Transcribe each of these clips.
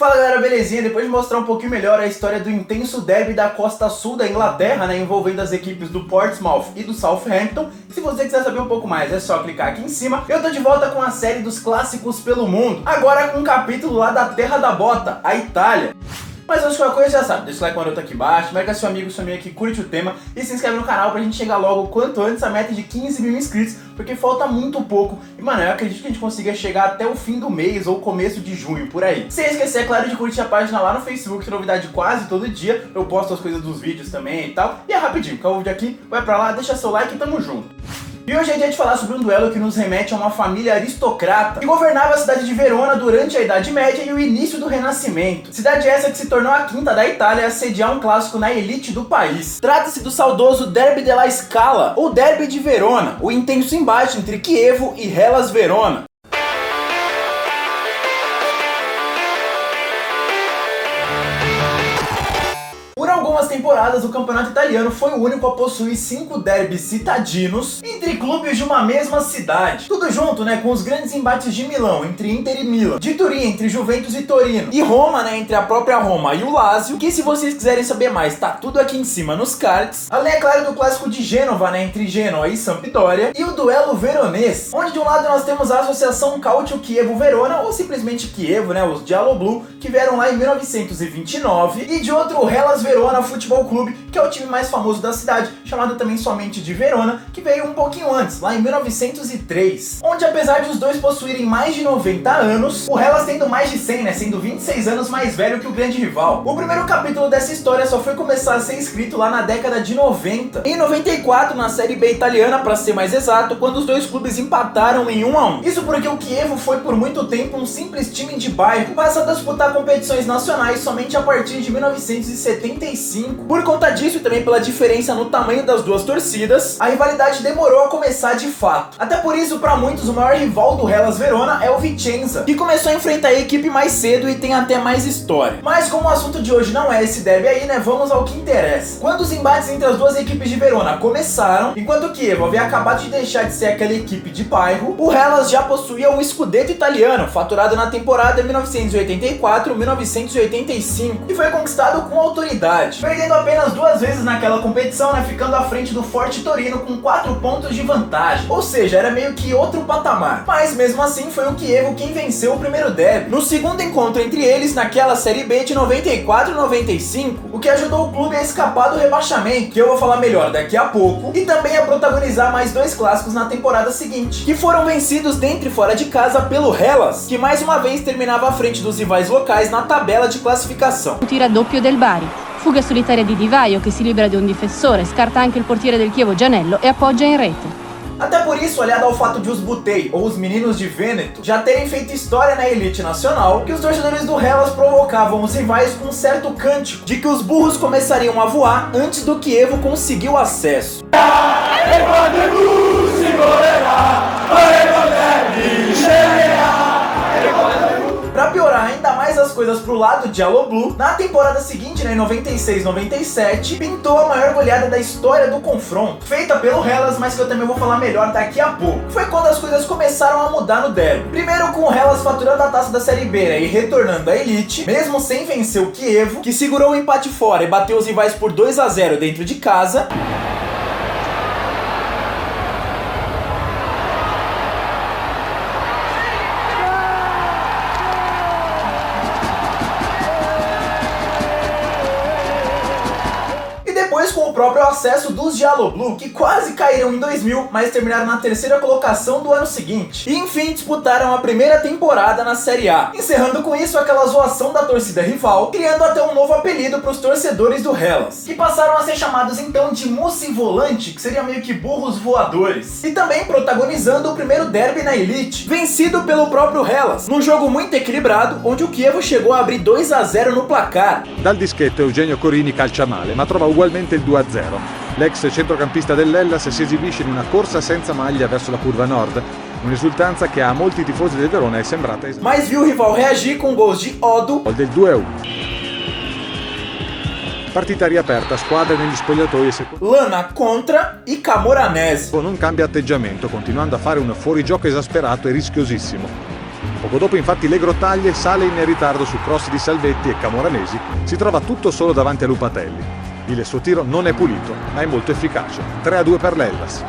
Fala galera, belezinha? Depois de mostrar um pouquinho melhor a história do intenso derby da costa sul da Inglaterra, né, envolvendo as equipes do Portsmouth e do Southampton, se você quiser saber um pouco mais é só clicar aqui em cima. Eu tô de volta com a série dos clássicos pelo mundo, agora com um capítulo lá da terra da bota, a Itália. Mas antes de qualquer coisa já sabe, deixa o like maroto aqui embaixo, marca seu amigo, sua amiga que curte o tema e se inscreve no canal pra gente chegar logo quanto antes a meta de 15 mil inscritos, porque falta muito pouco e mano, eu acredito que a gente consiga chegar até o fim do mês ou começo de junho, por aí. Sem esquecer, é claro, de curtir a página lá no Facebook, tem novidade quase todo dia, eu posto as coisas dos vídeos também e tal, e é rapidinho, qual o vídeo aqui, vai pra lá, deixa seu like e tamo junto. E hoje é dia de falar sobre um duelo que nos remete a uma família aristocrata que governava a cidade de Verona durante a Idade Média e o início do Renascimento. Cidade essa que se tornou a quinta da Itália a sediar um clássico na elite do país. Trata-se do saudoso Derby della Scala, ou Derby de Verona, o intenso embate entre Chievo e Hellas Verona. Por algumas temporadas, o campeonato italiano foi o único a possuir 5 derbys citadinos entre clubes de uma mesma cidade. Tudo junto, né, com os grandes embates de Milão, entre Inter e Milan, de Turim, entre Juventus e Torino, e Roma, né, entre a própria Roma e o Lazio, que se vocês quiserem saber mais, tá tudo aqui em cima nos cards. Além, é claro, do clássico de Gênova, né, entre Gênova e Sampdoria, e o duelo veronês, onde de um lado nós temos a associação Calcio Chievo Verona, ou simplesmente Chievo, né, os Giallo Blu, que vieram lá em 1929, e de outro o Hellas Verona Futebol Clube, que é o time mais famoso da cidade, chamado também somente de Verona, que veio um pouquinho antes, lá em 1903, onde apesar de os dois possuírem mais de 90 anos, o Hellas tendo mais de 100, né, sendo 26 anos mais velho que o grande rival. O primeiro capítulo dessa história só foi começar a ser escrito lá na década de 90, em 94 na Série B italiana, para ser mais exato, quando os dois clubes empataram em 1-1. Isso porque o Chievo foi por muito tempo um simples time de bairro, passando a disputar competições nacionais somente a partir de 1975. Por conta disso e também pela diferença no tamanho das duas torcidas, a rivalidade demorou a começar de fato. Até por isso, para muitos, o maior rival do Hellas Verona é o Vicenza, que começou a enfrentar a equipe mais cedo e tem até mais história. Mas como o assunto de hoje não é esse derby aí, né, vamos ao que interessa. Quando os embates entre as duas equipes de Verona começaram, enquanto o Chievo havia acabado de deixar de ser aquela equipe de bairro, o Hellas já possuía o Scudetto italiano, faturado na temporada 1984-1985, e foi conquistado com autoridade, perdendo apenas 2 vezes naquela competição, né, ficando à frente do Forte Torino com 4 pontos de vantagem, ou seja, era meio que outro patamar. Mas mesmo assim foi o Chievo quem venceu o primeiro derby, no segundo encontro entre eles naquela Série B de 94-95, o que ajudou o clube a escapar do rebaixamento, que eu vou falar melhor daqui a pouco, e também a protagonizar mais 2 clássicos na temporada seguinte, que foram vencidos dentro e fora de casa pelo Hellas, que mais uma vez terminava à frente dos rivais locais na tabela de classificação. Tira doppio del Bari. Fuga solitaria di Di Vaio che si libera di un difensore, scarta anche il portiere del Chievo Gianello e appoggia in rete. Até por isso, aliado ao fato de os Butei, ou os meninos de Vêneto, já terem feito história na elite nacional, que os torcedores do Hellas provocavam os rivais com um certo cântico de que os burros começariam a voar antes do Chievo conseguir o acesso. Pra piorar ainda mais as coisas pro lado de Giallo Blu, na temporada seguinte, né, em 96-97, pintou a maior goleada da história do confronto, feita pelo Hellas, mas que eu também vou falar melhor daqui a pouco. Foi quando as coisas começaram a mudar no derby. Primeiro com o Hellas faturando a taça da Série B, né, e retornando à elite, mesmo sem vencer o Chievo, que segurou o empate fora e bateu os rivais por 2-0 dentro de casa. Com o próprio acesso dos Giallo Blu, que quase caíram em 2000, mas terminaram na 3ª colocação do ano seguinte. E enfim, disputaram a primeira temporada na Série A, encerrando com isso aquela zoação da torcida rival, criando até um novo apelido para os torcedores do Hellas, que passaram a ser chamados então de Mussi Volante, que seria meio que burros voadores. E também protagonizando o primeiro derby na elite, vencido pelo próprio Hellas, num jogo muito equilibrado, onde o Chievo chegou a abrir 2-0 no placar. Dal dischetto Eugenio Corini calcia male, ma trova ugualmente il 2-0. L'ex centrocampista dell'Hellas si esibisce in una corsa senza maglia verso la curva nord, un'esultanza che a molti tifosi del Verona è sembrata mas viu o rival reagir com gols de Odo del 2-1. Partita riaperta, squadre negli spogliatoi e Lana contra e Camoranesi non cambia atteggiamento, continuando a fare un fuorigioco esasperato e rischiosissimo. Poco dopo infatti le Grottaglie sale in ritardo su cross di Salvetti e Camoranesi si trova tutto solo davanti a Lupatelli. Il suo tiro non è pulito, ma è molto efficace. 3-2 per l'Hellas.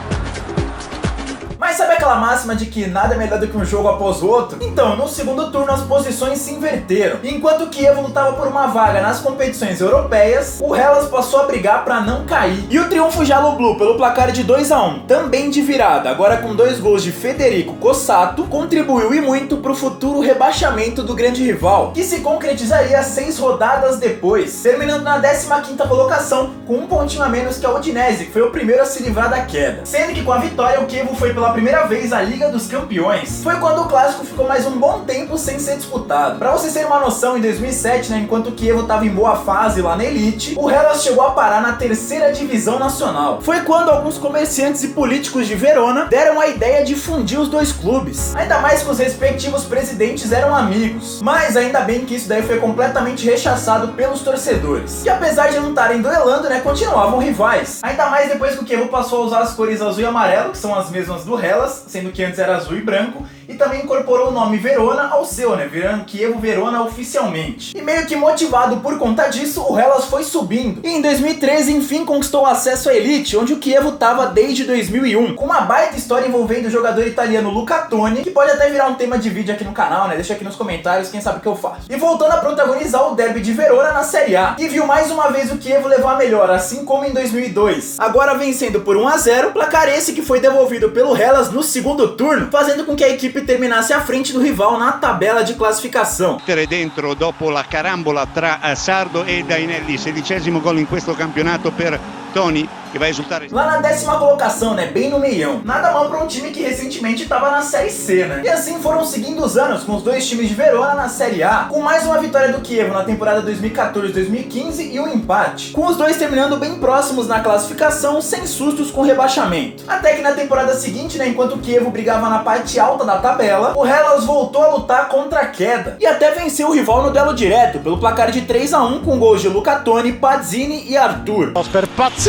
Mas sabe aquela máxima de que nada é melhor do que um jogo após o outro? Então, no segundo turno as posições se inverteram. Enquanto o Kiev lutava por uma vaga nas competições europeias, o Hellas passou a brigar para não cair. E o triunfo Jaloblu pelo placar de 2-1, também de virada, agora com 2 gols de Federico Cossato, contribuiu e muito para o futuro rebaixamento do grande rival, que se concretizaria 6 rodadas depois, terminando na 15ª colocação, com um pontinho a menos que a Udinese, que foi o primeiro a se livrar da queda. Sendo que com a vitória o Kiev foi pela primeira vez à Liga dos Campeões. Foi quando o clássico ficou mais um bom tempo sem ser disputado. Pra vocês terem uma noção, em 2007, enquanto o Kiev estava em boa fase lá na Elite, o Hellas chegou a parar na 3ª divisão nacional. Foi quando alguns comerciantes e políticos de Verona deram a ideia de fundir os dois clubes. Ainda mais que os respectivos presidentes eram amigos. Mas ainda bem que isso daí foi completamente rechaçado pelos torcedores. E apesar de não estarem duelando, continuavam rivais. Ainda mais depois que o Kiev passou a usar as cores azul e amarelo, que são as mesmas do Hellas, sendo que antes era azul e branco, e também incorporou o nome Verona ao seu, virando Kiev Verona oficialmente. E meio que motivado por conta disso, o Hellas foi subindo. E em 2013, enfim, conquistou acesso à Elite, onde o Kiev estava desde 2001, com uma baita história envolvendo o jogador italiano Luca Toni, que pode até virar um tema de vídeo aqui no canal, Deixa aqui nos comentários, quem sabe o que eu faço. E voltando a protagonizar o derby de Verona na Série A, e viu mais uma vez o Kiev levar a melhor, assim como em 2002. Agora vencendo por 1-0, placar esse que foi devolvido pelo Hellas no segundo turno, fazendo com que a equipe terminasse à frente do rival na tabela de classificação. Dentro dopo la carambola tra Sardo e Dainelli, 16º gol in questo campionato per Toni, que vai resultar lá na 10ª colocação, bem no meião. Nada mal para um time que recentemente estava na Série C, E assim foram seguindo os anos com os dois times de Verona na Série A, com mais uma vitória do Kiev na temporada 2014-2015 e um empate, com os dois terminando bem próximos na classificação, sem sustos com rebaixamento. Até que na temporada seguinte, enquanto o Kiev brigava na parte alta da tabela, o Hellas voltou a lutar contra a queda e até venceu o rival no duelo direto pelo placar de 3-1 com gols de Luca Toni, Pazzini e Arthur. Per Pazzini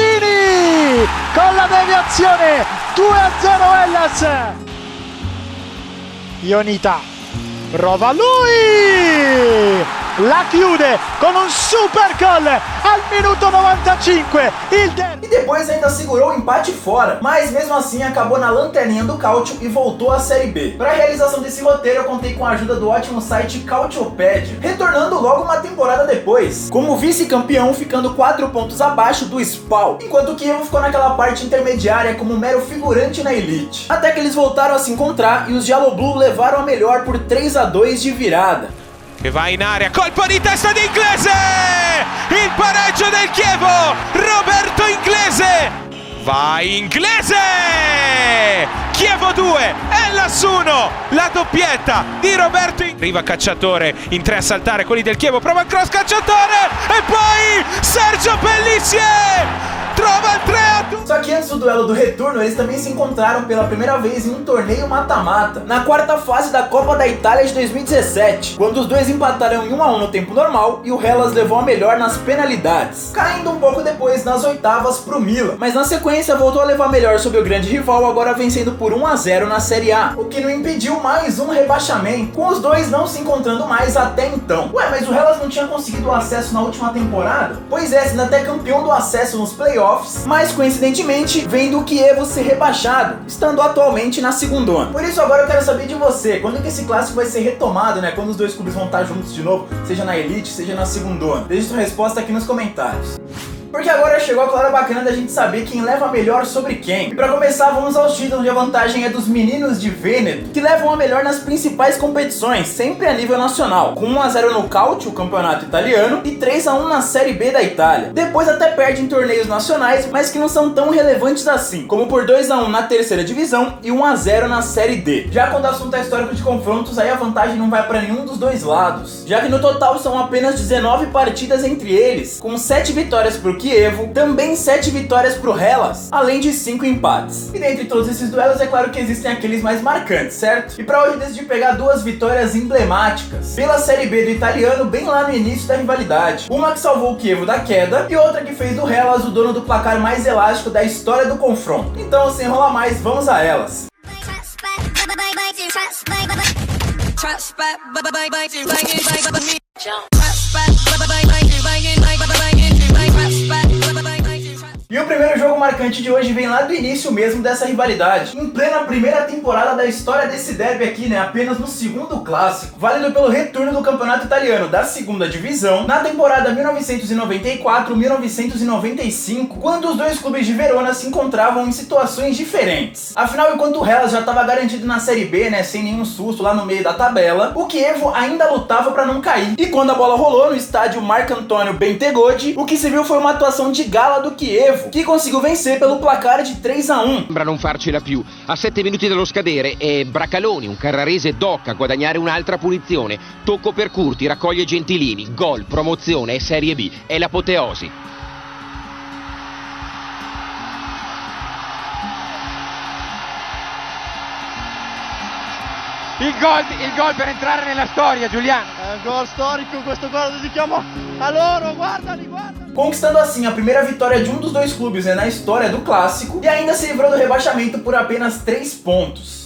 con la deviazione, 2-0 Hellas. Ionita prova lui, la chiude con un super gol al minuto 95, il derby. E depois ainda segurou o empate fora, mas mesmo assim acabou na lanterninha do Calcio e voltou à Série B. Para a realização desse roteiro eu contei com a ajuda do ótimo site Calciopédia, retornando logo uma temporada depois, como vice-campeão, ficando 4 pontos abaixo do Spal, enquanto o Kiev ficou naquela parte intermediária como mero figurante na Elite. Até que eles voltaram a se encontrar e os Jaloblu levaram a melhor por 3-2 de virada. Che va in aria, colpo di testa di Inglese! Il pareggio del Chievo! Roberto Inglese! Vai Inglese! Chievo 2, Hellas 1, la doppietta di Roberto Inglese. Arriva Cacciatore, in 3 a saltare quelli del Chievo, prova il cross Cacciatore e poi Sergio Pellissier! Trova il 3-2. Só que antes do duelo do retorno, eles também se encontraram pela primeira vez em um torneio mata-mata, na 4ª fase da Copa da Itália de 2017, quando os dois empataram em 1-1 no tempo normal e o Hellas levou a melhor nas penalidades, caindo um pouco depois nas oitavas pro Milan, mas na sequência voltou a levar a melhor sobre o grande rival, agora vencendo por 1-0 na Série A, o que não impediu mais um rebaixamento, com os dois não se encontrando mais até então. Ué, mas o Hellas não tinha conseguido o acesso na última temporada? Pois é, sendo até campeão do acesso nos playoffs, mas coincidentemente vendo o Kiev ser rebaixado, estando atualmente na segundona. Por isso agora eu quero saber de você, quando que esse clássico vai ser retomado, quando os dois clubes vão estar juntos de novo, seja na Elite, seja na segundona? Deixe sua resposta aqui nos comentários. Porque agora chegou a hora bacana da gente saber quem leva a melhor sobre quem. E pra começar, vamos aos títulos, onde a vantagem é dos meninos de Vêneto, que levam a melhor nas principais competições, sempre a nível nacional, com 1-0 no Calcio, o campeonato italiano, e 3-1 na Série B da Itália. Depois até perde em torneios nacionais, mas que não são tão relevantes assim, como por 2-1 na 3ª divisão e 1-0 na Série D. Já quando o assunto é histórico de confrontos, aí a vantagem não vai para nenhum dos dois lados, já que no total são apenas 19 partidas entre eles, com 7 vitórias pro Kiev, também 7 vitórias pro Hellas, além de 5 empates. E dentre todos esses duelos, é claro que existem aqueles mais marcantes, certo? E pra hoje eu decidi pegar 2 vitórias emblemáticas pela Série B do italiano, bem lá no início da rivalidade. Uma que salvou o Kiev da queda e outra que fez do Hellas o dono do placar mais elástico da história do confronto. Então, sem enrolar mais, vamos a elas. E o primeiro jogo marcante de hoje vem lá do início mesmo dessa rivalidade. Em plena primeira temporada da história desse derby aqui, né? Apenas no segundo clássico, válido pelo retorno do campeonato italiano da segunda divisão, na temporada 1994-1995, quando os dois clubes de Verona se encontravam em situações diferentes. Afinal, enquanto o Hellas já estava garantido na Série B, né? Sem nenhum susto lá no meio da tabela, o Chievo ainda lutava para não cair. E quando a bola rolou no estádio Marcantonio Bentegodi, o que se viu foi uma atuação de gala do Chievo, che conseguiu vencer pelo placar di 3-1. Sembra non farcela più. A 7 minuti dallo scadere è Bracaloni, un carrarese doc a guadagnare un'altra punizione. Tocco per Curti, raccoglie Gentilini. Gol, promozione, è Serie B, è l'apoteosi. Il gol per entrare nella storia, Giuliano. È un gol storico, questo gol lo dedichiamo a loro, guardali, guardali. Conquistando assim a primeira vitória de um dos dois clubes, né, na história do clássico, e ainda se livrou do rebaixamento por apenas 3 pontos.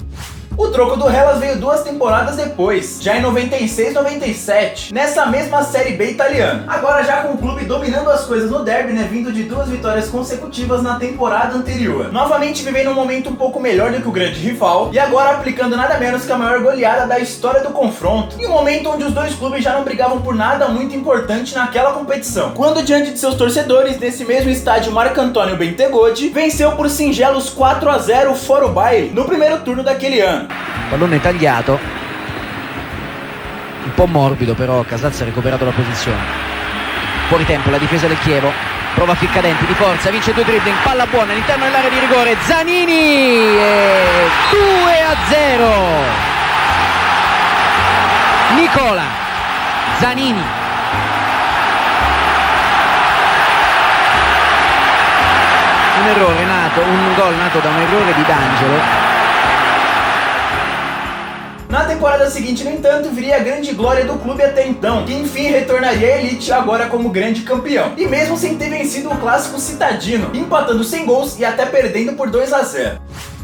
O troco do Hellas veio 2 temporadas depois, já em 96-97, nessa mesma Série B italiana. Agora já com o clube dominando as coisas no derby, né, vindo de 2 vitórias consecutivas na temporada anterior. Novamente vivendo um momento um pouco melhor do que o grande rival, e agora aplicando nada menos que a maior goleada da história do confronto, em um momento onde os dois clubes já não brigavam por nada muito importante naquela competição. Quando diante de seus torcedores, nesse mesmo estádio Marcantonio Bentegodi, venceu por singelos 4-0 fora o baile, no primeiro turno daquele ano. Pallone tagliato, un po' morbido, però Casazza ha recuperato la posizione. Fuori tempo la difesa del Chievo, prova Ficcadenti di forza, vince 2 dribbling, palla buona all'interno dell'area di rigore, Zanini, 2-0. Nicola Zanini. Un gol nato da un errore di D'Angelo. Na temporada seguinte, no entanto, viria a grande glória do clube até então, que enfim retornaria à elite agora como grande campeão. E mesmo sem ter vencido o clássico citadino, empatando sem gols e até perdendo por 2-0.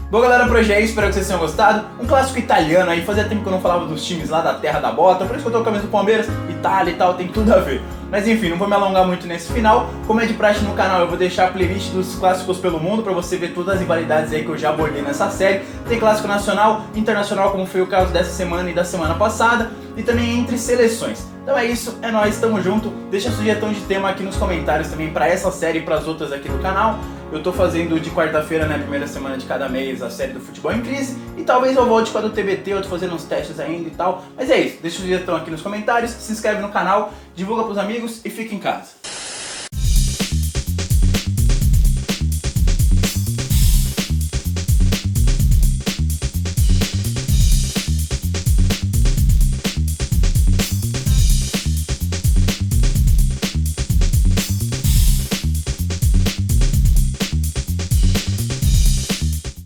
Bom galera, por hoje é isso, espero que vocês tenham gostado. Um clássico italiano aí, fazia tempo que eu não falava dos times lá da terra da bota, por isso que eu tô com a camisa do Palmeiras, Itália e tal, tem tudo a ver. Mas enfim, não vou me alongar muito nesse final. Como é de praxe no canal, eu vou deixar a playlist dos clássicos pelo mundo pra você ver todas as rivalidades aí que eu já abordei nessa série. Tem clássico nacional, internacional, como foi o caso dessa semana e da semana passada, e também entre seleções. Então é isso, é nóis, tamo junto. Deixa a sugestão de tema aqui nos comentários também pra essa série e pras outras aqui do canal. Eu tô fazendo de quarta-feira, né, primeira semana de cada mês, a série do Futebol em Crise. E talvez eu volte com a do TBT, eu tô fazendo uns testes ainda e tal. Mas é isso, deixa a sugestão aqui nos comentários, se inscreve no canal, divulga pros amigos e fica em casa.